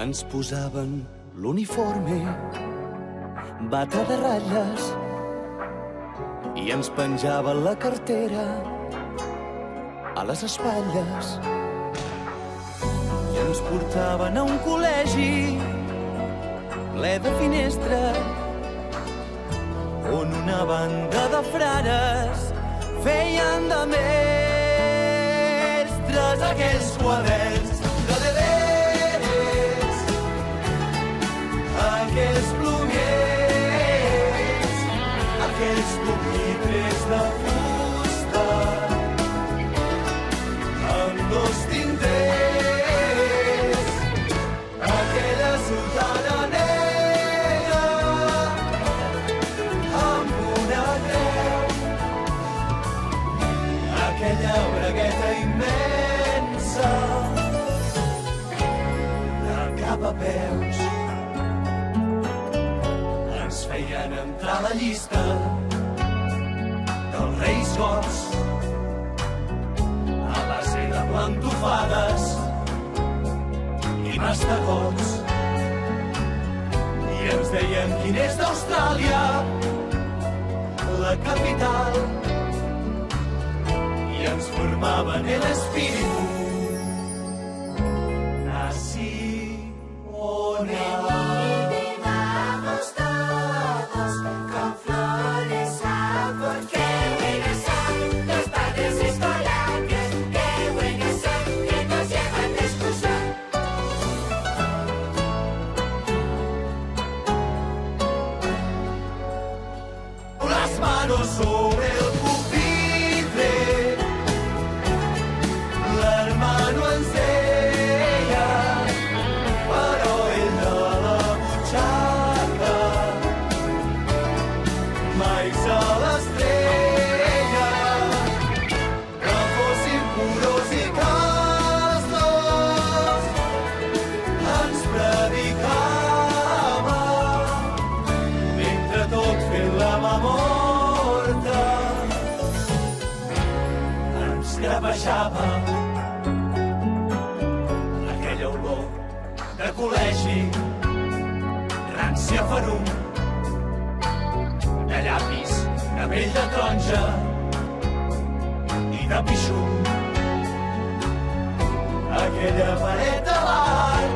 ens posaven l'uniforme, bata de ratlles, i ens penjaven la cartera a les espatlles. I ens portaven a un col·legi ple de finestres, on una banda de frares feien de mestres. Aquells quaderns de deberes, aquells plomers, aquells pupitres de fusta amb dos tinters, aquella sotana negra amb una creu, aquella bragueta immensa de cap a peus. Ens feien entrar a la llista dels reis gots a base de plantofades i mastegots. I ens deien quin és d'Austràlia la capital, i ens formaven el espíritu nacional. Vamos todos con flores a por qué buenas son los padres escolares, qué buenas son que nos llevan de excursión. Las manos sobre el pupitre, l'hermano ens deia, però ell de la butxaca mai se l'estrella. Que fóssim puros i castos ens predicava, mentre tots fent la mà morta ens grapejava. Aquella olor de col·legi, rància ferum, de llapis, de pell de taronja i de pixum. Aquella paret davant,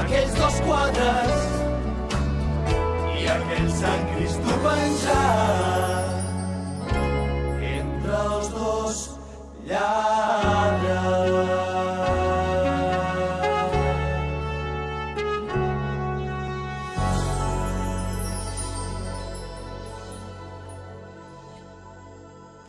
aquells dos quadres i aquell Sant Cristo penjat